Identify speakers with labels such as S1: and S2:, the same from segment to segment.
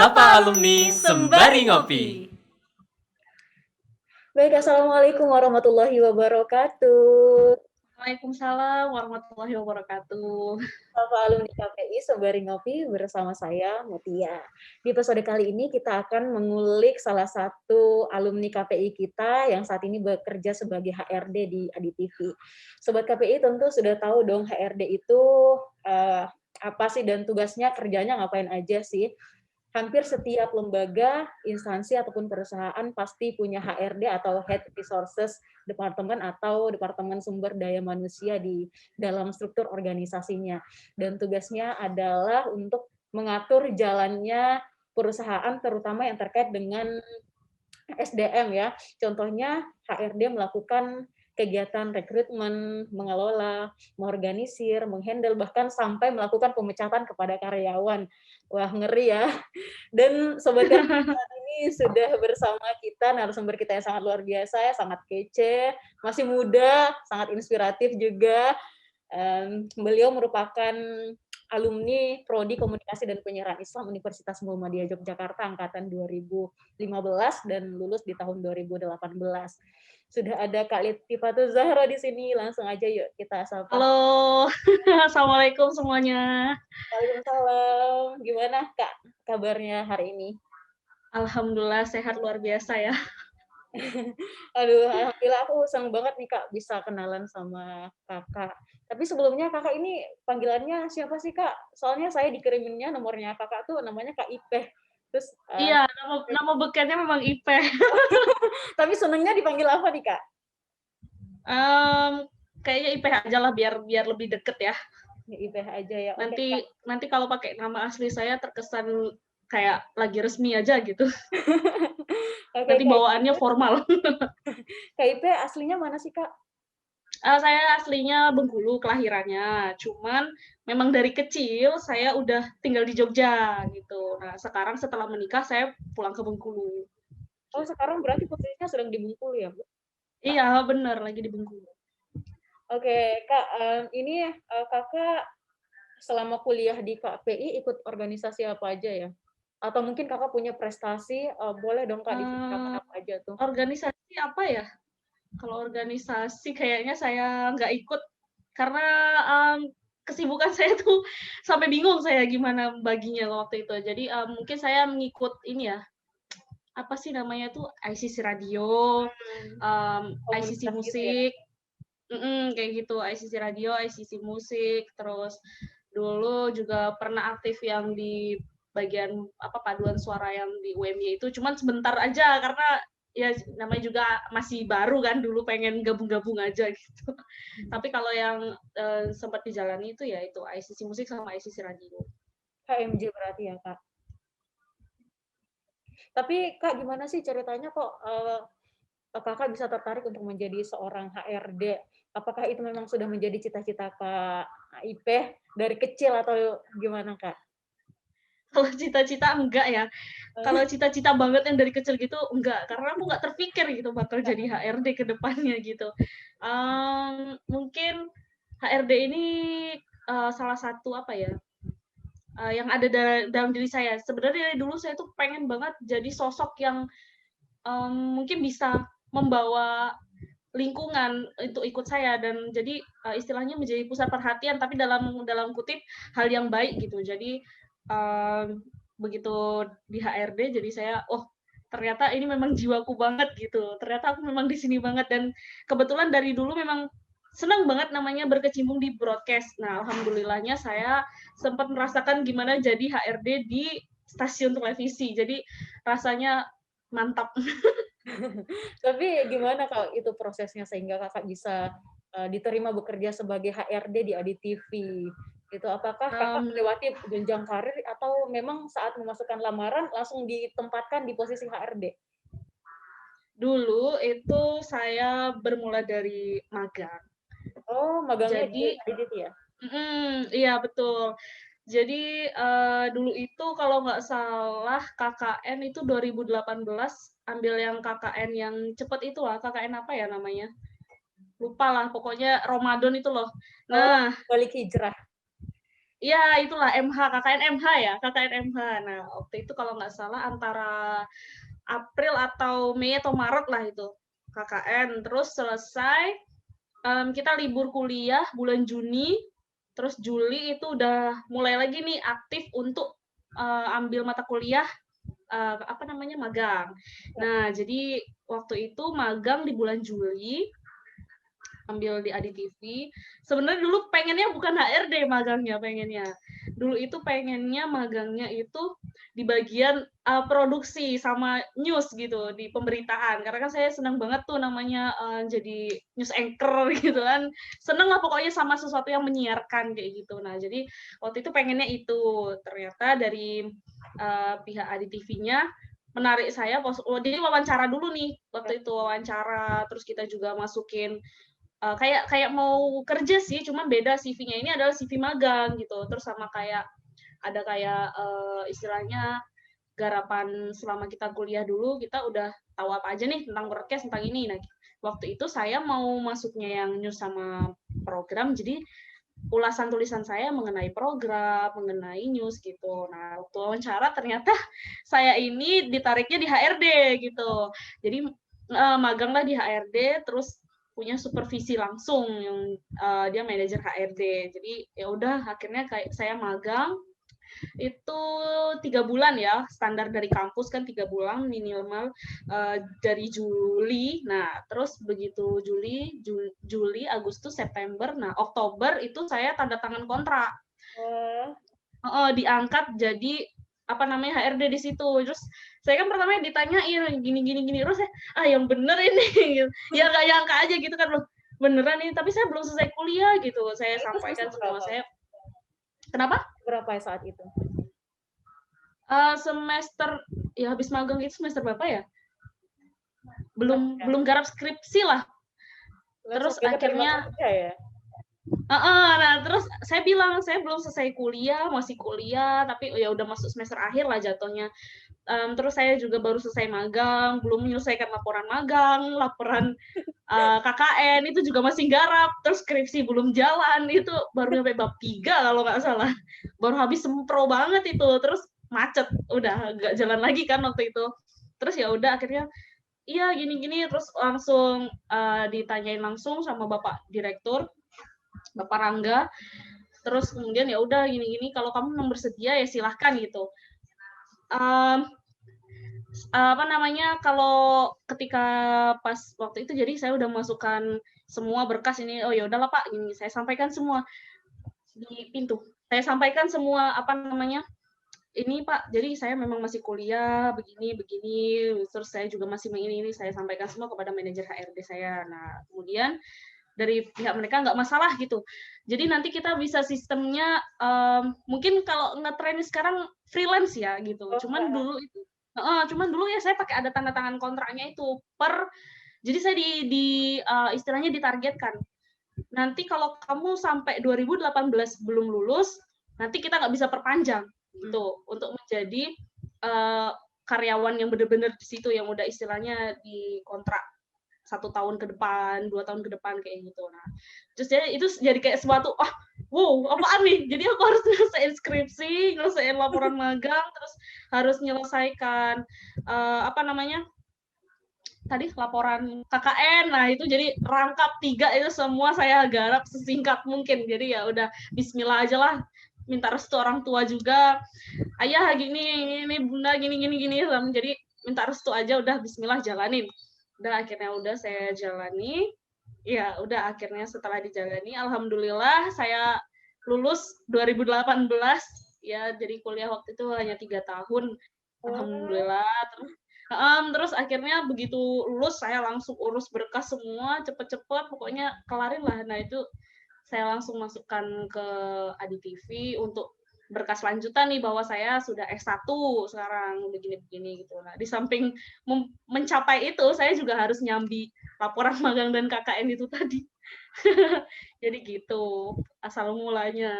S1: Sapa alumni sembari ngopi.
S2: Baik, Assalamualaikum warahmatullahi wabarakatuh.
S3: Waalaikumsalam warahmatullahi wabarakatuh.
S2: Sapa alumni KPI sembari ngopi bersama saya Mutia. Di episode kali ini kita akan mengulik salah satu alumni KPI kita yang saat ini bekerja sebagai HRD di ADITV. Sobat KPI tentu sudah tahu dong HRD itu apa sih dan tugasnya, kerjanya ngapain aja sih. Hampir setiap lembaga, instansi, ataupun perusahaan pasti punya HRD atau Head Resources Department atau Departemen Sumber Daya Manusia di dalam struktur organisasinya. Dan tugasnya adalah untuk mengatur jalannya perusahaan, terutama yang terkait dengan SDM ya. Contohnya HRD melakukan kegiatan rekrutmen, mengelola, mengorganisir, menghandle, bahkan sampai melakukan pemecatan kepada karyawan. Wah, ngeri ya. Dan Sobat saat ini sudah bersama kita, narasumber kita yang sangat luar biasa, sangat kece, masih muda, sangat inspiratif juga. Beliau merupakan alumni Prodi Komunikasi dan Penyiaran Islam Universitas Muhammadiyah Yogyakarta angkatan 2015 dan lulus di tahun 2018. Sudah ada Kak Litifatul Zahra di sini, langsung aja yuk kita sapa.
S3: Halo, Assalamualaikum semuanya.
S2: Waalaikumsalam. Gimana Kak kabarnya hari ini?
S3: Alhamdulillah sehat luar biasa ya.
S2: Aduh, alhamdulillah aku senang banget nih Kak bisa kenalan sama Kakak. Tapi sebelumnya Kakak ini panggilannya siapa sih Kak? Soalnya saya dikiriminnya nomornya Kakak tuh namanya Kak Ipeh. Terus
S3: Iya, nama bekennya memang Ipeh.
S2: tapi senengnya dipanggil apa nih Kak?
S3: Kayaknya Ipeh aja lah biar lebih deket ya.
S2: Ipeh aja ya.
S3: Nanti kalau pakai nama asli saya terkesan kayak lagi resmi aja gitu. Nanti bawaannya formal.
S2: Kak Ipeh aslinya mana sih Kak?
S3: Saya aslinya Bengkulu kelahirannya, cuman memang dari kecil saya udah tinggal di Jogja gitu. Nah sekarang setelah menikah saya pulang ke Bengkulu.
S2: Oh sekarang berarti posisinya sedang di Bengkulu ya Bu?
S3: Iya benar, lagi di Bengkulu.
S2: Oke Kak, ini Kakak selama kuliah di KPI ikut organisasi apa aja ya? Atau mungkin Kakak punya prestasi, boleh dong Kak diceritakan apa aja tuh?
S3: Organisasi apa ya? Kalau organisasi kayaknya saya nggak ikut karena kesibukan saya tuh sampai bingung saya gimana baginya waktu itu. Jadi mungkin saya mengikut ini ya, apa sih namanya tuh ICC Radio, ICC Musik, kayak gitu, ICC Radio, ICC Musik, terus dulu juga pernah aktif yang di bagian paduan suara yang di UMY itu, cuman sebentar aja karena ya namanya juga masih baru kan, dulu pengen gabung-gabung aja gitu. Tapi kalau yang sempat dijalani itu ya itu ICC Musik sama ICC Radio.
S2: KMJ berarti ya Kak. Tapi Kak gimana sih ceritanya kok Kakak bisa tertarik untuk menjadi seorang HRD? Apakah itu memang sudah menjadi cita-cita Kak Ipeh dari kecil atau gimana Kak?
S3: Kalau cita-cita enggak ya. Kalau cita-cita banget yang dari kecil gitu enggak, karena aku nggak terpikir gitu bakal jadi HRD ke depannya gitu. Mungkin HRD ini salah satu apa ya, yang ada dalam diri saya. Sebenarnya dari dulu saya tuh pengen banget jadi sosok yang mungkin bisa membawa lingkungan untuk ikut saya dan jadi istilahnya menjadi pusat perhatian tapi dalam kutip hal yang baik gitu. Jadi begitu di HRD jadi saya ternyata ini memang jiwaku banget gitu. Ternyata aku memang di sini banget dan kebetulan dari dulu memang senang banget namanya berkecimpung di broadcast. Nah, alhamdulillahnya saya sempat merasakan gimana jadi HRD di stasiun televisi. Jadi rasanya mantap.
S2: Tapi gimana kalau itu prosesnya sehingga Kakak bisa diterima bekerja sebagai HRD di ADITV? Itu apakah Kakak melewati jenjang karir atau memang saat memasukkan lamaran langsung ditempatkan di posisi HRD?
S3: Dulu itu saya bermula dari magang.
S2: Oh, magangnya
S3: Jadi,
S2: di ADITV ya?
S3: Iya betul. Jadi dulu itu kalau nggak salah KKN itu 2018 ambil yang KKN yang cepet itu lah, KKN apa ya namanya? Lupa lah, pokoknya Ramadan itu loh. Nah,
S2: balik hijrah.
S3: ya itulah MH, KKN MH ya, KKN MH. Nah, waktu itu kalau nggak salah antara April atau Mei atau Maret lah itu KKN. Terus selesai, kita libur kuliah bulan Juni, terus Juli itu udah mulai lagi nih aktif untuk ambil mata kuliah apa namanya magang. Nah, jadi waktu itu magang di bulan Juli, ambil di Adi TV. Sebenarnya dulu pengennya bukan HRD magangnya, pengennya. Dulu itu pengennya magangnya itu di bagian produksi sama news gitu, di pemberitaan. Karena kan saya senang banget tuh namanya jadi news anchor gitu kan. Seneng lah pokoknya sama sesuatu yang menyiarkan kayak gitu. Nah, jadi waktu itu pengennya itu. Ternyata dari pihak Adi TV-nya menarik saya, jadi wawancara dulu nih waktu itu, wawancara, terus kita juga masukin kayak mau kerja sih, cuman beda CV-nya ini adalah CV magang gitu. Terus sama kayak ada kayak istilahnya garapan selama kita kuliah dulu, kita udah tahu apa aja nih tentang broadcast, tentang ini. Nah, waktu itu saya mau masuknya yang news sama program, jadi ulasan tulisan saya mengenai program, mengenai news gitu. Nah, waktu wawancara ternyata saya ini ditariknya di HRD gitu. Jadi maganglah di HRD, terus punya supervisi langsung yang dia manajer HRD. Jadi ya udah akhirnya kayak saya magang itu 3 bulan ya, standar dari kampus kan 3 bulan minimal dari Juli. Nah, terus begitu Juli, Agustus, September, nah Oktober itu saya tanda tangan kontrak. Diangkat jadi apa namanya HRD di situ. Terus saya kan pertama ditanyain gini terus yang bener ini gitu. Ya nggak nyangka aja gitu kan loh, beneran ini, tapi saya belum selesai kuliah gitu. Saya sampaikan semua saya. Kenapa?
S2: Berapa saat itu?
S3: Semester ya habis magang itu semester berapa ya? Belum garap skripsi lah. Terus akhirnya
S2: ya?
S3: nah terus saya bilang saya belum selesai kuliah, masih kuliah, tapi ya udah masuk semester akhir lah jatuhnya. Terus saya juga baru selesai magang, belum menyelesaikan laporan magang, laporan KKN itu juga masih garap, terus skripsi belum jalan, itu baru sampai bab 3 kalau nggak salah. Baru habis sempro banget itu, terus macet, udah nggak jalan lagi kan waktu itu. Terus ya udah akhirnya iya gini-gini, terus langsung ditanyain langsung sama Bapak Direktur, Bapak Rangga. Terus kemudian ya udah gini-gini, kalau kamu memang bersedia ya silahkan gitu. Apa namanya, kalau ketika pas waktu itu jadi saya udah masukkan semua berkas ini, oh ya udahlah Pak, ini saya sampaikan semua di pintu. Saya sampaikan semua apa namanya, ini Pak, jadi saya memang masih kuliah begini, terus saya juga masih ini, saya sampaikan semua kepada manajer HRD saya. Nah, kemudian dari pihak mereka nggak masalah gitu. Jadi nanti kita bisa sistemnya, mungkin kalau nge-trend sekarang freelance ya gitu. Cuman dulu ya saya pakai ada tanda tangan kontraknya itu jadi saya istilahnya ditargetkan. Nanti kalau kamu sampai 2018 belum lulus, nanti kita nggak bisa perpanjang gitu untuk menjadi karyawan yang benar-benar di situ, yang udah istilahnya di kontrak 1 tahun ke depan, 2 tahun ke depan kayak gitu. Nah, terus itu jadi kayak suatu wow, apaan nih? Jadi aku harus nyelesain skripsi, nyelesain laporan magang, terus harus menyelesaikan apa namanya? Tadi laporan KKN. Nah, itu jadi rangkap 3 itu semua saya garap sesingkat mungkin. Jadi ya udah bismillah aja lah. Minta restu orang tua juga. Ayah gini, Bunda gini. Jadi minta restu aja, udah bismillah jalanin. Udah akhirnya udah saya jalani. Ya udah akhirnya setelah dijalani, alhamdulillah saya lulus 2018 ya, jadi kuliah waktu itu hanya 3 tahun. Alhamdulillah. Terus akhirnya begitu lulus saya langsung urus berkas semua cepet-cepet, pokoknya kelarin lah. Nah itu saya langsung masukkan ke Adi TV untuk berkas lanjutan nih, bahwa saya sudah S1 sekarang begini gitu. Nah, di samping mencapai itu, saya juga harus nyambi laporan magang dan KKN itu tadi. Jadi gitu asal mulanya.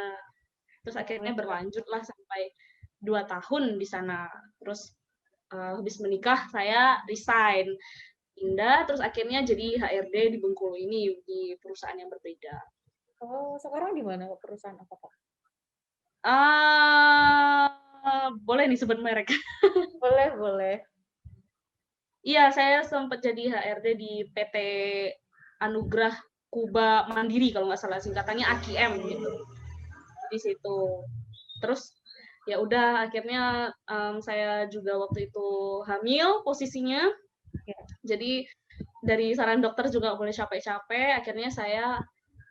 S3: Terus akhirnya berlanjutlah sampai 2 tahun di sana. Terus habis menikah saya resign, pindah, terus akhirnya jadi HRD di Bengkulu ini, di perusahaan yang berbeda.
S2: Oh, sekarang di mana perusahaan apa Pak?
S3: Boleh nih sebut merek.
S2: Boleh, boleh.
S3: Iya, saya sempat jadi HRD di PT Anugrah Kuba Mandiri kalau nggak salah, singkatannya AKM gitu. Di situ. Terus ya udah akhirnya saya juga waktu itu hamil posisinya.
S2: Ya.
S3: Jadi dari saran dokter juga boleh capek-capek, akhirnya saya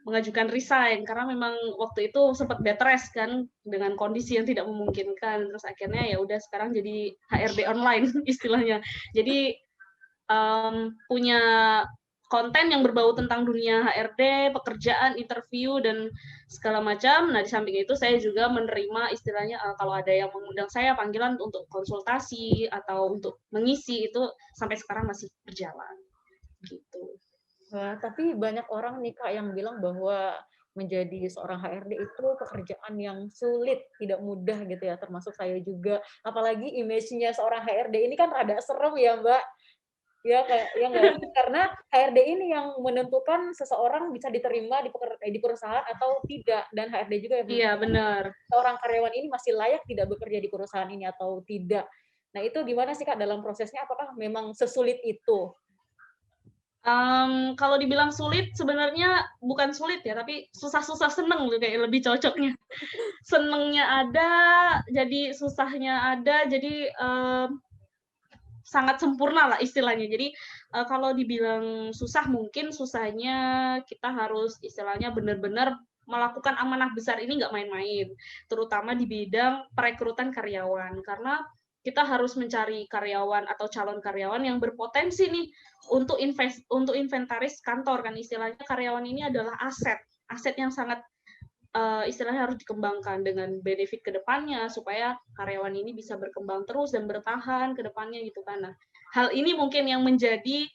S3: mengajukan resign karena memang waktu itu sempat bed rest kan dengan kondisi yang tidak memungkinkan. Terus akhirnya ya udah sekarang jadi HRD online istilahnya. Jadi punya konten yang berbau tentang dunia HRD, pekerjaan, interview, dan segala macam. Nah, di samping itu saya juga menerima istilahnya kalau ada yang mengundang saya panggilan untuk konsultasi atau untuk mengisi, itu sampai sekarang masih berjalan. Gitu.
S2: Wah, tapi banyak orang nih Kak yang bilang bahwa menjadi seorang HRD itu pekerjaan yang sulit, tidak mudah gitu ya, termasuk saya juga. Apalagi image-nya seorang HRD ini kan rada serem ya Mbak. Ya kayak ya nggak sih? Karena HRD ini yang menentukan seseorang bisa diterima di perusahaan atau tidak, dan HRD juga yang
S3: Iya,
S2: menentukan
S3: benar.
S2: seorang karyawan ini masih layak tidak bekerja di perusahaan ini atau tidak. Nah, itu gimana sih Kak dalam prosesnya? Apakah memang sesulit itu?
S3: Kalau dibilang sulit, sebenarnya bukan sulit ya, tapi susah-susah seneng tuh kayak lebih cocoknya. Senengnya ada, jadi susahnya ada, jadi sangat sempurna lah istilahnya. Jadi kalau dibilang susah, mungkin susahnya kita harus istilahnya benar-benar melakukan amanah besar ini nggak main-main, terutama di bidang perekrutan karyawan, karena kita harus mencari karyawan atau calon karyawan yang berpotensi nih untuk inventaris kantor kan istilahnya. Karyawan ini adalah aset yang sangat istilahnya harus dikembangkan dengan benefit ke depannya supaya karyawan ini bisa berkembang terus dan bertahan ke depannya gitu kan. Nah, hal ini mungkin yang menjadi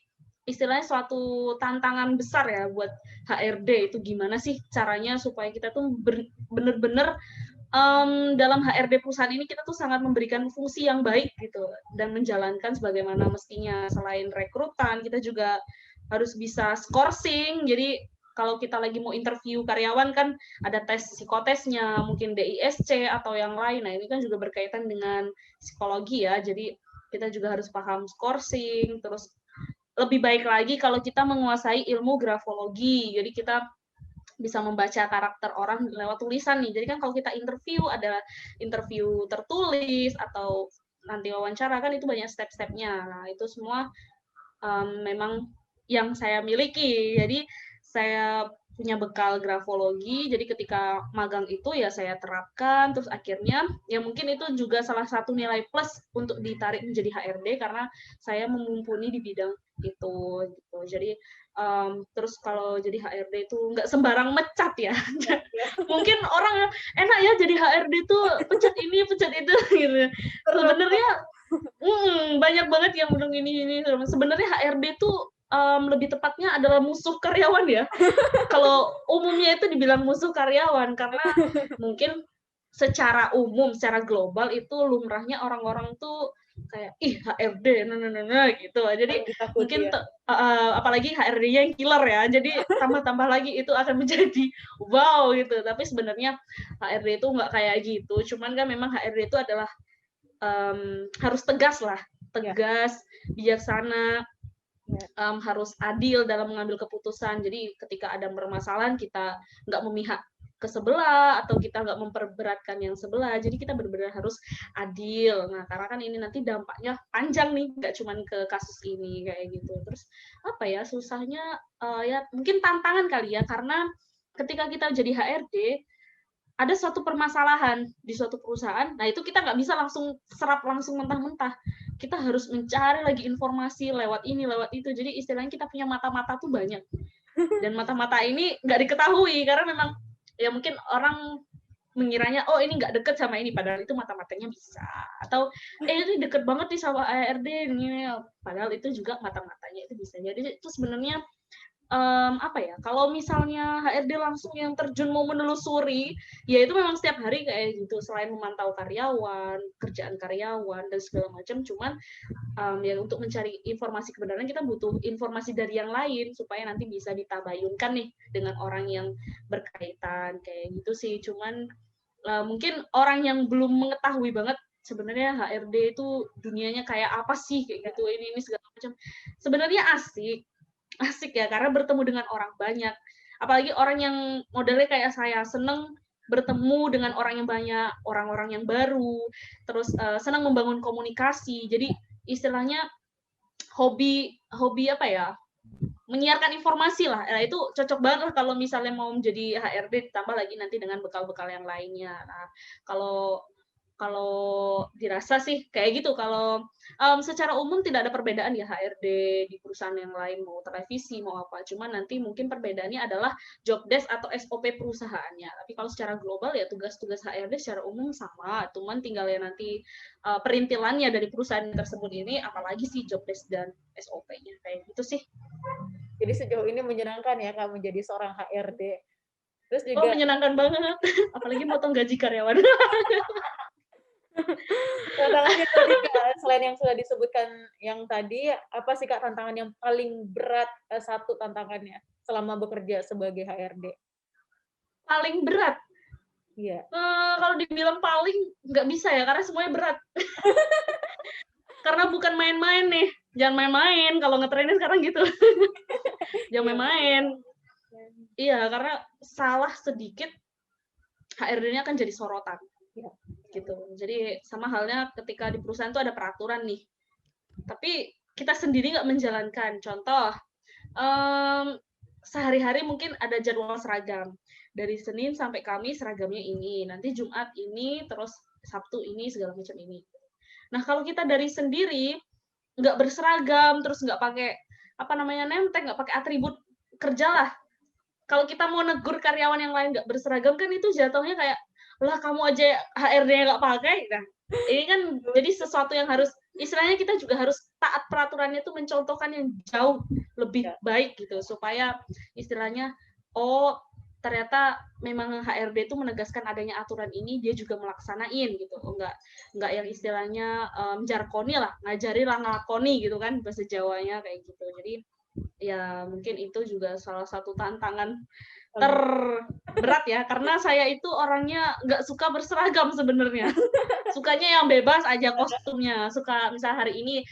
S3: istilahnya suatu tantangan besar ya buat HRD, itu gimana sih caranya supaya kita tuh benar-benar dalam HRD perusahaan ini kita tuh sangat memberikan fungsi yang baik gitu dan menjalankan sebagaimana mestinya. Selain rekrutan, kita juga harus bisa scoring. Jadi kalau kita lagi mau interview karyawan kan ada tes psikotesnya, mungkin DISC atau yang lain. Nah, ini kan juga berkaitan dengan psikologi ya. Jadi kita juga harus paham scoring, terus lebih baik lagi kalau kita menguasai ilmu grafologi. Jadi kita bisa membaca karakter orang lewat tulisan nih. Jadi kan kalau kita interview, ada interview tertulis atau nanti wawancara kan itu banyak step-stepnya. Nah, itu semua memang yang saya miliki. Jadi saya punya bekal grafologi, jadi ketika magang itu ya saya terapkan, terus akhirnya ya mungkin itu juga salah satu nilai plus untuk ditarik menjadi HRD karena saya memumpuni di bidang itu gitu. Jadi terus kalau jadi HRD itu nggak sembarang mecat ya. Mungkin orang enak ya jadi HRD itu pecat ini pecat itu gitu. Sebenarnya banyak banget yang bilang ini. Sebenarnya HRD tuh lebih tepatnya adalah musuh karyawan ya. Kalau umumnya itu dibilang musuh karyawan karena mungkin secara umum, secara global itu lumrahnya orang-orang tuh kayak ih HRD nah gitu. Jadi mungkin apalagi HRD-nya yang killer ya. Jadi tambah-tambah lagi itu akan menjadi wow gitu. Tapi sebenarnya HRD itu nggak kayak gitu. Cuman kan memang HRD itu adalah harus tegas lah, tegas, bijaksana, harus adil dalam mengambil keputusan. Jadi ketika ada permasalahan kita nggak memihak ke sebelah atau kita nggak memperberatkan yang sebelah. Jadi kita benar-benar harus adil. Nah, karena kan ini nanti dampaknya panjang nih, nggak cuma ke kasus ini kayak gitu. Terus apa ya susahnya ya mungkin tantangan kali ya karena ketika kita jadi HRD ada suatu permasalahan di suatu perusahaan, nah itu kita nggak bisa langsung serap langsung mentah-mentah. Kita harus mencari lagi informasi lewat ini, lewat itu. Jadi istilahnya kita punya mata-mata tuh banyak. Dan mata-mata ini nggak diketahui, karena memang ya mungkin orang mengiranya, oh ini nggak deket sama ini, padahal itu mata-matanya bisa. Atau, ini deket banget nih sama ARD, ini, padahal itu juga mata-matanya itu bisa. Jadi itu sebenarnya apa ya, kalau misalnya HRD langsung yang terjun mau menelusuri, ya itu memang setiap hari kayak gitu, selain memantau karyawan, kerjaan karyawan, dan segala macam, cuman ya untuk mencari informasi kebenaran kita butuh informasi dari yang lain, supaya nanti bisa ditabayunkan nih dengan orang yang berkaitan, kayak gitu sih. Cuman mungkin orang yang belum mengetahui banget sebenarnya HRD itu dunianya kayak apa sih kayak gitu, ini segala macam. Sebenarnya asik ya, karena bertemu dengan orang banyak. Apalagi orang yang modelnya kayak saya, seneng bertemu dengan orang yang banyak, orang-orang yang baru, terus senang membangun komunikasi. Jadi istilahnya hobi apa ya, menyiarkan informasi lah. Nah, itu cocok banget lah kalau misalnya mau menjadi HRD, ditambah lagi nanti dengan bekal-bekal yang lainnya. Nah, kalau dirasa sih kayak gitu. Kalau secara umum tidak ada perbedaan ya HRD di perusahaan yang lain, mau televisi mau apa. Cuman nanti mungkin perbedaannya adalah job desk atau SOP perusahaannya. Tapi kalau secara global ya tugas-tugas HRD secara umum sama. Cuman tinggal ya nanti perintilannya dari perusahaan tersebut ini, apalagi sih job desk dan SOP-nya kayak gitu sih.
S2: Jadi sejauh ini menyenangkan ya kamu jadi seorang HRD. Terus
S3: juga menyenangkan banget. Apalagi motong gaji karyawan.
S2: Tantangannya tadi Kak, selain yang sudah disebutkan yang tadi, apa sih Kak tantangan yang paling berat, satu tantangannya selama bekerja sebagai HRD?
S3: Paling berat?
S2: Iya.
S3: Kalau dibilang paling, nggak bisa ya, karena semuanya berat. Karena bukan main-main nih, jangan main-main kalau nge-training sekarang gitu. Jangan main-main. Iya, karena salah sedikit, HRD-nya akan jadi sorotan. Ya. Gitu. Jadi sama halnya ketika di perusahaan itu ada peraturan nih, tapi kita sendiri nggak menjalankan. Contoh, sehari-hari mungkin ada jadwal seragam, dari Senin sampai Kamis seragamnya ini, nanti Jumat ini, terus Sabtu ini, segala macam ini. Nah kalau kita dari sendiri nggak berseragam, terus nggak pakai nemtek, nggak pakai atribut kerja lah. Kalau kita mau negur karyawan yang lain nggak berseragam kan itu jatuhnya kayak, lah kamu aja HRD-nya nggak pakai. Nah, ini kan jadi sesuatu yang harus, istilahnya kita juga harus taat peraturannya itu, mencontohkan yang jauh lebih baik gitu, supaya istilahnya, oh ternyata memang HRD itu menegaskan adanya aturan ini, dia juga melaksanain gitu, nggak yang istilahnya jarkoni lah, ngajari lah ngelakoni gitu kan, bahasa Jawanya kayak gitu. Jadi ya mungkin itu juga salah satu tantangan terberat ya, karena saya itu orangnya nggak suka berseragam sebenarnya. Sukanya yang bebas aja kostumnya. Suka misal hari ini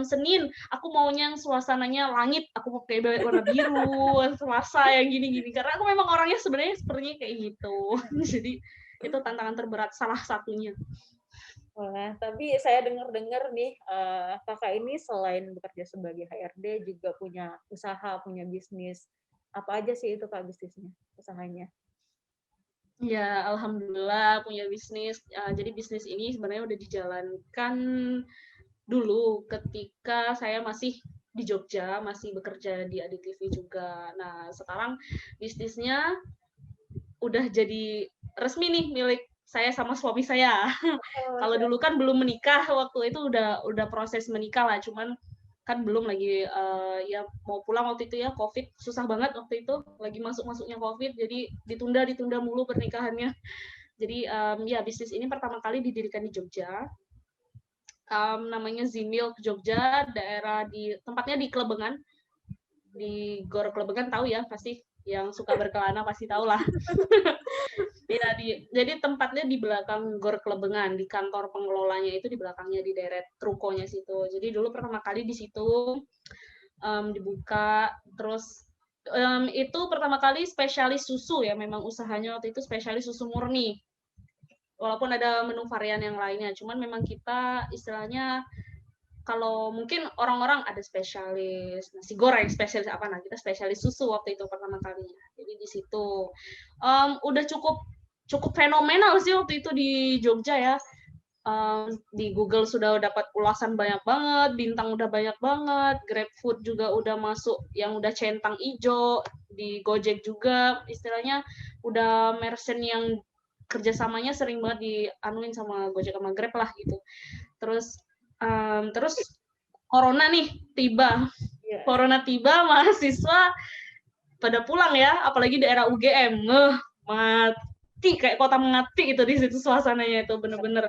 S3: Senin aku maunya yang suasananya langit, aku pakai warna biru, Selasa yang gini-gini. Karena aku memang orangnya sebenarnya sepertinya kayak gitu. Jadi itu tantangan terberat salah satunya.
S2: Wah, tapi saya dengar-dengar nih, Kakak ini selain bekerja sebagai HRD juga punya usaha, punya bisnis. Apa aja sih itu Kak bisnisnya, usahanya?
S3: Ya, alhamdulillah punya bisnis. Jadi bisnis ini sebenarnya udah dijalankan dulu ketika saya masih di Jogja, masih bekerja di ADTV juga. Nah, sekarang bisnisnya udah jadi resmi nih milik saya sama suami saya. Kalau dulu kan belum menikah, waktu itu udah proses menikah lah, cuman kan belum lagi ya mau pulang waktu itu ya, COVID susah banget waktu itu, lagi masuknya COVID, jadi ditunda mulu pernikahannya. Jadi ya bisnis ini pertama kali didirikan di Jogja, namanya Zimilk Jogja, tempatnya di Klebengan, di Gor Klebengan, tahu ya pasti, yang suka berkelana pasti tahu lah. Ya, jadi tempatnya di belakang Gor Klebengan, di kantor pengelolanya itu di belakangnya, di deret rukonya situ. Jadi dulu pertama kali di situ dibuka, terus itu pertama kali spesialis susu ya, memang usahanya waktu itu spesialis susu murni. Walaupun ada menu varian yang lainnya, cuman memang kita istilahnya, kalau mungkin orang-orang ada spesialis nasi goreng, spesialis apa, nah kita spesialis susu waktu itu pertama kalinya. Jadi di situ udah cukup fenomenal sih waktu itu di Jogja ya. Di Google sudah dapat ulasan banyak banget, bintang udah banyak banget, GrabFood juga udah masuk yang udah centang ijo, di Gojek juga istilahnya udah merchant yang kerjasamanya sering banget dianuin sama Gojek sama Grab lah gitu. Terus Corona nih tiba, Corona tiba, mahasiswa pada pulang ya, apalagi daerah UGM, mati kayak kota mati itu di situ suasananya itu bener-bener.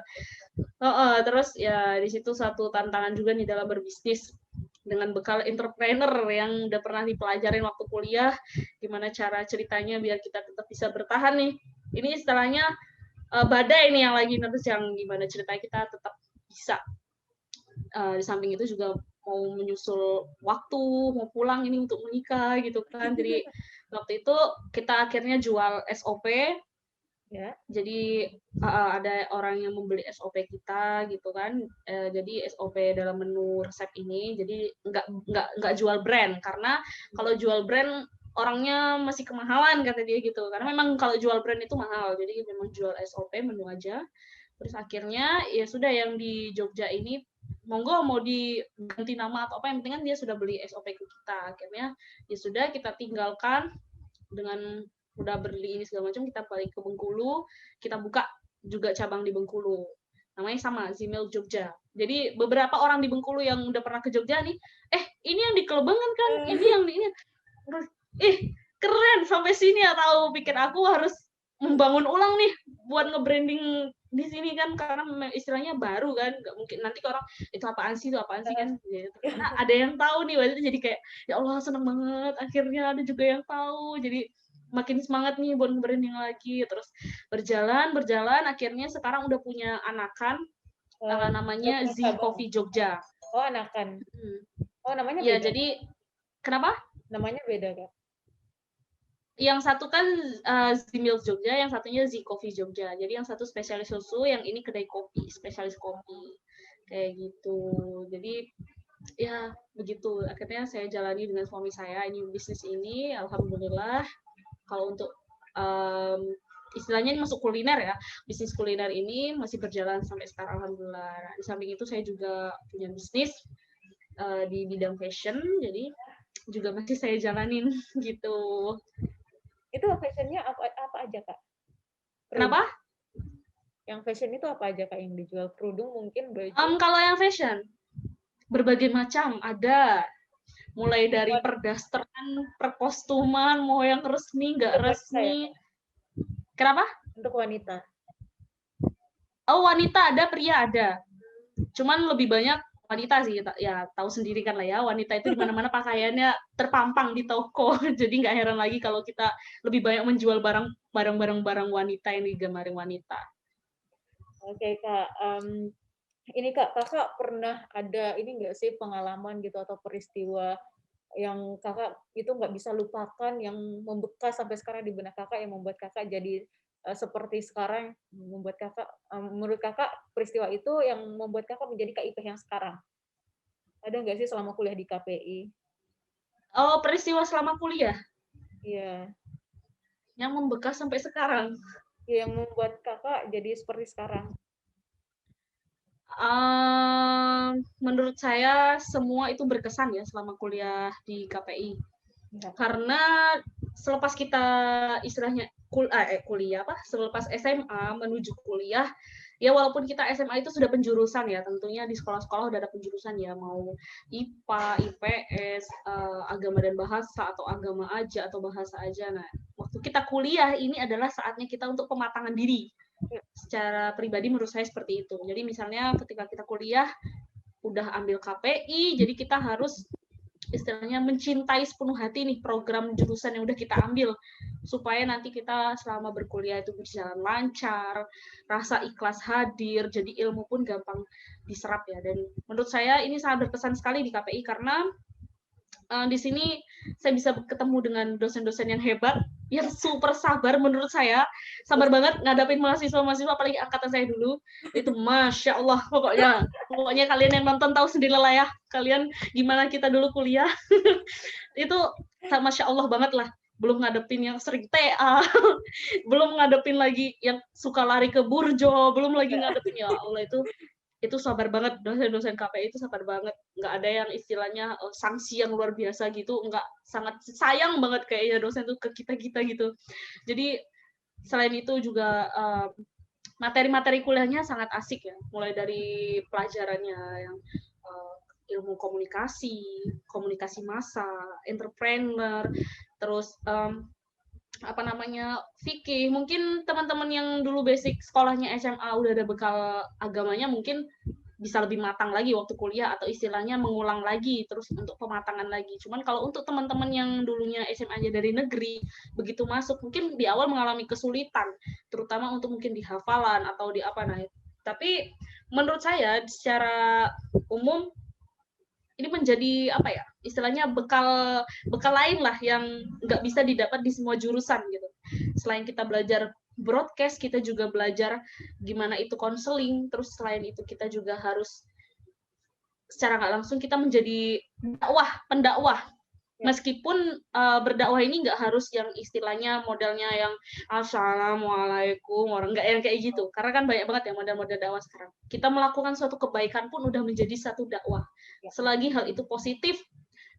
S3: Terus ya di situ satu tantangan juga nih dalam berbisnis dengan bekal entrepreneur yang udah pernah dipelajarin waktu kuliah, gimana cara ceritanya biar kita tetap bisa bertahan nih. Ini istilahnya badai nih yang lagi nerjang, gimana ceritanya kita tetap bisa. Di samping itu juga mau menyusul waktu, mau pulang ini untuk menikah gitu kan. Jadi waktu itu kita akhirnya jual SOP.
S2: Ya.
S3: Jadi ada orang yang membeli SOP kita gitu kan. Jadi SOP dalam menu resep ini. Jadi nggak jual brand, karena kalau jual brand orangnya masih kemahalan kata dia gitu. Karena memang kalau jual brand itu mahal. Jadi memang jual SOP menu aja. Terus akhirnya ya sudah yang di Jogja ini monggo mau diganti nama atau apa, yang penting kan dia sudah beli SOP ke kita. Akhirnya ya sudah kita tinggalkan dengan udah beli ini segala macam, kita balik ke Bengkulu, kita buka juga cabang di Bengkulu. Namanya sama, Zimil Jogja. Jadi beberapa orang di Bengkulu yang udah pernah ke Jogja nih, ini yang di Kelebengan kan, ini yang di ini. Keren, sampai sini ya tahu, pikir aku harus membangun ulang nih buat nge-branding di sini kan, karena istilahnya baru kan, nggak mungkin nanti orang itu apaan sih kan, karena ada yang tahu nih, waktu itu jadi kayak ya Allah seneng banget, akhirnya ada juga yang tahu, jadi makin semangat nih buat branding lagi. Terus berjalan akhirnya sekarang udah punya anakan, namanya Z Coffee Jogja.
S2: Oh, anakan. Oh, namanya
S3: ya
S2: beda.
S3: Jadi kenapa
S2: namanya beda Kak?
S3: Yang satu kan Z Milk Jogja, yang satunya Z Coffee Jogja. Jadi yang satu spesialis susu, yang ini kedai kopi, spesialis kopi. Kayak gitu. Jadi ya begitu. Akhirnya saya jalani dengan suami saya ini bisnis ini, alhamdulillah. Kalau untuk istilahnya ini masuk kuliner ya, bisnis kuliner ini masih berjalan sampai sekarang, alhamdulillah. Nah, di samping itu saya juga punya bisnis di bidang fashion, jadi juga masih saya jalanin gitu.
S2: Itu fashionnya apa aja Kak?
S3: Kenapa?
S2: Yang fashion itu apa aja Kak yang dijual? Kerudung mungkin, baju?
S3: Kalau yang fashion berbagai macam ada, mulai dari perdasteran, perkostuman, mau yang resmi nggak resmi. Kenapa?
S2: Untuk wanita.
S3: Oh, wanita ada, pria ada. Cuman lebih banyak wanita sih, ya tahu sendiri kan lah ya, wanita itu di mana-mana pakaiannya terpampang di toko. Jadi nggak heran lagi kalau kita lebih banyak menjual barang wanita yang digemarin wanita.
S2: Oke Kak, ini Kakak pernah ada ini nggak sih pengalaman gitu atau peristiwa yang Kakak itu nggak bisa lupakan, yang membekas sampai sekarang di benak Kakak, yang membuat Kakak jadi seperti sekarang, membuat Kakak, menurut Kakak peristiwa itu yang membuat Kakak menjadi Kak Ipeh yang sekarang? Ada nggak sih selama kuliah di KPI?
S3: Oh, peristiwa selama kuliah?
S2: Iya.
S3: Yang membekas sampai sekarang?
S2: Yang membuat Kakak jadi seperti sekarang?
S3: Menurut saya semua itu berkesan ya selama kuliah di KPI. Ya. Karena selepas kita istilahnya kuliah selepas SMA menuju kuliah, ya walaupun kita SMA itu sudah penjurusan ya, tentunya di sekolah-sekolah udah ada penjurusan ya, mau IPA, IPS, agama dan bahasa, atau agama aja atau bahasa aja. Nah, waktu kita kuliah ini adalah saatnya kita untuk pematangan diri. Secara pribadi menurut saya seperti itu. Jadi misalnya ketika kita kuliah udah ambil KPI, jadi kita harus istilahnya mencintai sepenuh hati nih program jurusan yang udah kita ambil, supaya nanti kita selama berkuliah itu berjalan lancar, rasa ikhlas hadir, jadi ilmu pun gampang diserap ya. Dan menurut saya ini sangat berkesan sekali di KPI, karena di sini saya bisa ketemu dengan dosen-dosen yang hebat, yang super sabar. Menurut saya sabar banget ngadapin mahasiswa-mahasiswa, apalagi angkatan saya dulu, itu Masya Allah, pokoknya kalian yang nonton tahu sendiri lah ya, kalian gimana kita dulu kuliah. Itu Masya Allah banget lah. Belum ngadepin yang sering TA, belum ngadepin lagi yang suka lari ke burjo, belum lagi ngadepin, ya Allah, itu sabar banget. Dosen-dosen KPI itu sabar banget, nggak ada yang istilahnya sanksi yang luar biasa gitu, nggak, sangat sayang banget kayaknya dosen tuh ke kita gitu. Jadi selain itu juga materi-materi kuliahnya sangat asik ya, mulai dari pelajarannya yang ilmu komunikasi massa, entrepreneur, terus fikih. Mungkin teman-teman yang dulu basic sekolahnya SMA udah ada bekal agamanya, mungkin bisa lebih matang lagi waktu kuliah atau istilahnya mengulang lagi terus untuk pematangan lagi. Cuman kalau untuk teman-teman yang dulunya SMA aja dari negeri, begitu masuk mungkin di awal mengalami kesulitan, terutama untuk mungkin di hafalan atau di apa. Nah, tapi menurut saya secara umum ini menjadi apa ya, istilahnya bekal lain lah yang nggak bisa didapat di semua jurusan gitu. Selain kita belajar broadcast, kita juga belajar gimana itu konseling, terus selain itu kita juga harus secara nggak langsung kita menjadi pendakwah. Meskipun berdakwah ini nggak harus yang istilahnya modelnya yang assalamualaikum orang, nggak yang kayak gitu, karena kan banyak banget ya model-model dakwah sekarang. Kita melakukan suatu kebaikan pun udah menjadi satu dakwah, selagi hal itu positif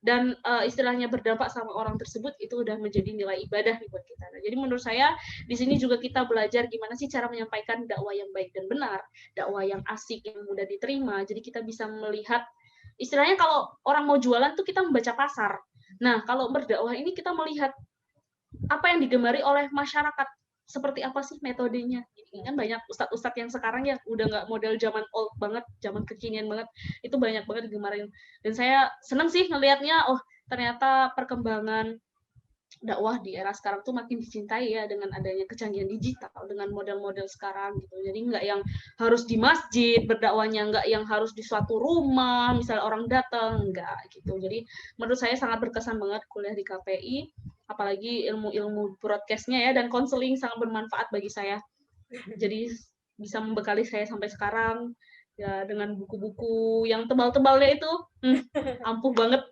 S3: dan istilahnya berdampak sama orang tersebut, itu udah menjadi nilai ibadah nih buat kita. Nah, jadi menurut saya di sini juga kita belajar gimana sih cara menyampaikan dakwah yang baik dan benar, dakwah yang asik, yang mudah diterima. Jadi kita bisa melihat, istilahnya kalau orang mau jualan tuh kita membaca pasar. Nah, kalau berdakwah ini kita melihat apa yang digemari oleh masyarakat, seperti apa sih metodenya. Ini kan banyak ustadz-ustadz yang sekarang ya udah nggak model zaman old banget, zaman kekinian banget, itu banyak banget digemarin. Dan saya seneng sih ngelihatnya, oh ternyata perkembangan dakwah di era sekarang tuh makin dicintai ya dengan adanya kecanggihan digital, dengan model-model sekarang gitu. Jadi nggak yang harus di masjid berdakwahnya, nggak yang harus di suatu rumah, misalnya orang datang, nggak gitu. Jadi menurut saya sangat berkesan banget kuliah di KPI, apalagi ilmu-ilmu broadcast-nya ya, dan konseling sangat bermanfaat bagi saya. Jadi bisa membekali saya sampai sekarang ya, dengan buku-buku yang tebal-tebalnya itu ampuh banget.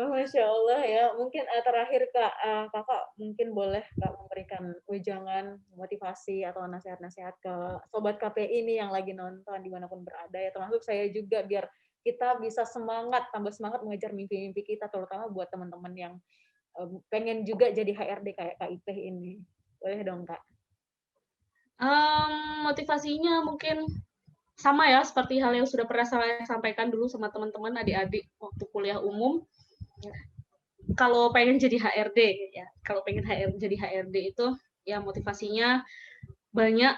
S2: Masya Allah ya. Mungkin terakhir Kak, Kakak mungkin boleh Kak memberikan wejangan, motivasi atau nasihat-nasihat ke Sobat KPI ini yang lagi nonton dimanapun berada ya, termasuk saya juga, biar kita bisa semangat, tambah semangat mengejar mimpi-mimpi kita, terutama buat teman-teman yang pengen juga jadi HRD kayak Kak Ipeh ini. Boleh dong Kak?
S3: Motivasinya mungkin sama ya, seperti hal yang sudah pernah saya sampaikan dulu sama teman-teman adik-adik waktu kuliah umum. Kalau pengen jadi HRD ya, kalau pengen jadi HRD itu ya motivasinya banyak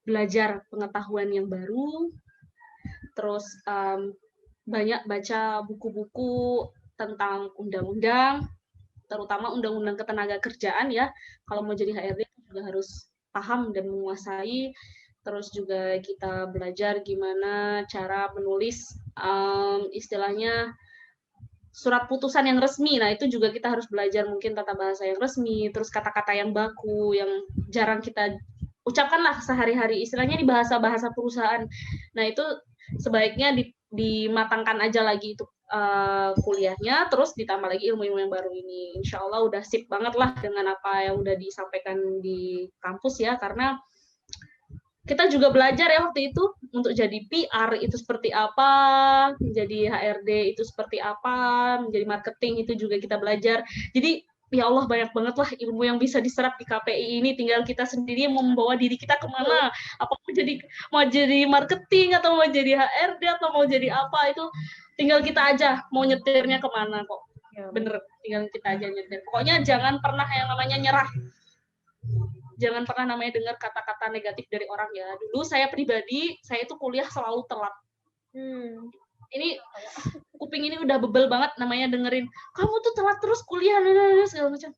S3: belajar pengetahuan yang baru, terus banyak baca buku-buku tentang undang-undang, terutama undang-undang ketenaga kerjaan ya. Kalau mau jadi HRD juga harus paham dan menguasai. Terus juga kita belajar gimana cara menulis istilahnya surat putusan yang resmi. Nah, itu juga kita harus belajar mungkin tata bahasa yang resmi, terus kata-kata yang baku, yang jarang kita ucapkanlah sehari-hari, istilahnya di bahasa-bahasa perusahaan. Nah, itu sebaiknya dimatangkan aja lagi itu kuliahnya, terus ditambah lagi ilmu-ilmu yang baru ini. Insya Allah udah sip banget lah dengan apa yang udah disampaikan di kampus ya, karena kita juga belajar ya waktu itu untuk jadi PR itu seperti apa, menjadi HRD itu seperti apa, menjadi marketing itu juga kita belajar. Jadi ya Allah banyak banget lah ilmu yang bisa diserap di KPI ini, tinggal kita sendiri yang membawa diri kita kemana, apa mau jadi marketing atau mau jadi HRD atau mau jadi apa, itu tinggal kita aja mau nyetirnya kemana kok. Bener, tinggal kita aja nyetir. Pokoknya jangan pernah yang namanya nyerah. Jangan pernah namanya dengar kata-kata negatif dari orang ya. Dulu saya pribadi, saya itu kuliah selalu telat. Ini kuping ini udah bebel banget namanya dengerin, kamu tuh telat terus kuliah, segala macam.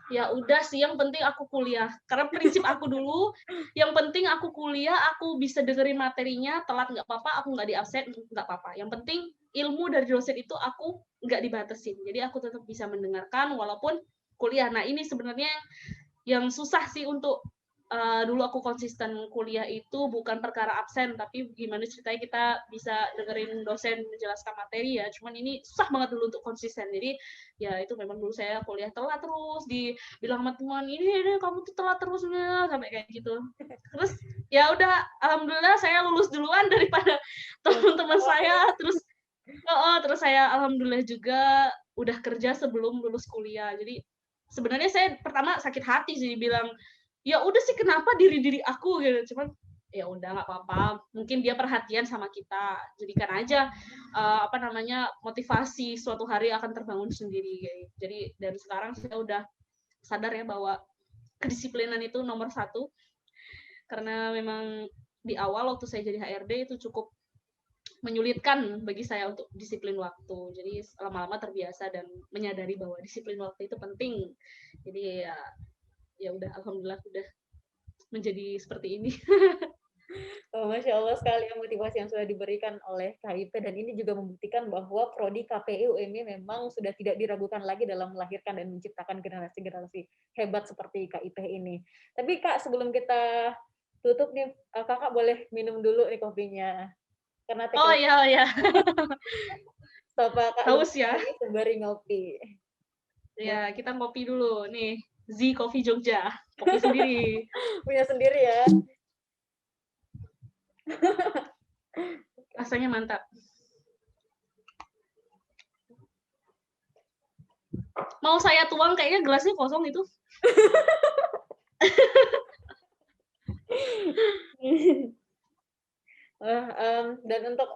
S3: Ya udah sih, yang penting aku kuliah. Karena prinsip aku dulu, yang penting aku kuliah, aku bisa dengerin materinya, telat nggak apa-apa, aku nggak di absen nggak apa-apa. Yang penting ilmu dari dosen itu aku nggak dibatasin. Jadi aku tetap bisa mendengarkan walaupun kuliah. Nah ini sebenarnya yang susah sih untuk dulu aku konsisten kuliah itu bukan perkara absen, tapi gimana ceritanya kita bisa dengerin dosen menjelaskan materi ya. Cuman ini susah banget dulu untuk konsisten. Jadi ya itu memang dulu saya kuliah telat terus, dibilang sama teman, ini kamu tuh telat terus sampai kayak gitu. Terus ya udah, alhamdulillah saya lulus duluan daripada teman-teman saya. Terus saya alhamdulillah juga udah kerja sebelum lulus kuliah. Jadi sebenarnya saya pertama sakit hati sih, dibilang ya udah sih kenapa diri aku gitu, cuman ya udah nggak apa-apa, mungkin dia perhatian sama kita, jadikan aja motivasi suatu hari akan terbangun sendiri gitu. Jadi dari sekarang saya udah sadar ya bahwa kedisiplinan itu nomor 1, karena memang di awal waktu saya jadi HRD itu cukup menyulitkan bagi saya untuk disiplin waktu. Jadi lama-lama terbiasa dan menyadari bahwa disiplin waktu itu penting. Jadi ya udah, alhamdulillah udah menjadi seperti ini.
S2: Oh, Masya Allah sekali ya motivasi yang sudah diberikan oleh KIP, dan ini juga membuktikan bahwa Prodi KPI UMY memang sudah tidak diragukan lagi dalam melahirkan dan menciptakan generasi-generasi hebat seperti KIP ini. Tapi Kak, sebelum kita tutup nih, Kakak boleh minum dulu nih kopinya. Karena
S3: Oh iya.
S2: Sapa Kak
S3: Haus ya.
S2: sembari ngopi.
S3: Ya, kita ngopi dulu nih. Z Coffee Jogja. Kopi sendiri.
S2: Punya sendiri ya.
S3: Rasanya mantap. Mau saya tuang, kayaknya gelasnya kosong itu.
S2: Dan untuk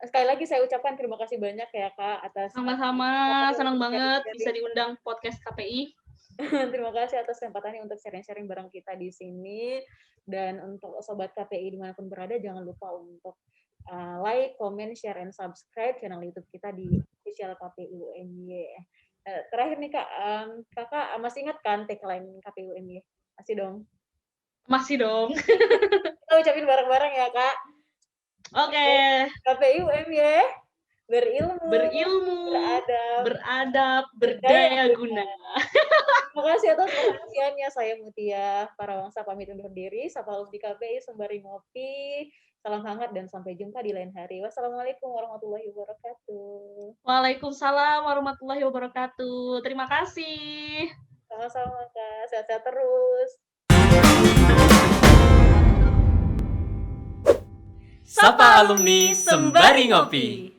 S2: sekali lagi saya ucapkan terima kasih banyak ya Kak atas
S3: Sama-sama, senang banget bisa diundang podcast KPI.
S2: Terima kasih atas kesempatannya untuk sharing-sharing bareng kita di sini. Dan untuk sobat KPI dimanapun berada, jangan lupa untuk like, comment, share, and subscribe channel YouTube kita di official KPI UMY. Terakhir nih Kak, Kakak masih ingat kan tagline KPI UMY? Masih dong?
S3: Masih dong.
S2: Kita ucapin bareng-bareng ya Kak.
S3: Oke.
S2: KPI UMY, berilmu,
S3: beradab, berdaya guna.
S2: Terima kasih atas perhatiannya. Saya Mutia Parawangsa pamit undur diri. Sapa halus di KPI sembari ngopi. Salam hangat dan sampai jumpa di lain hari. Wassalamualaikum warahmatullahi wabarakatuh.
S3: Waalaikumsalam warahmatullahi wabarakatuh. Terima kasih.
S2: Sama-sama Kak. Sehat-sehat terus.
S1: Sapa alumni sembari ngopi.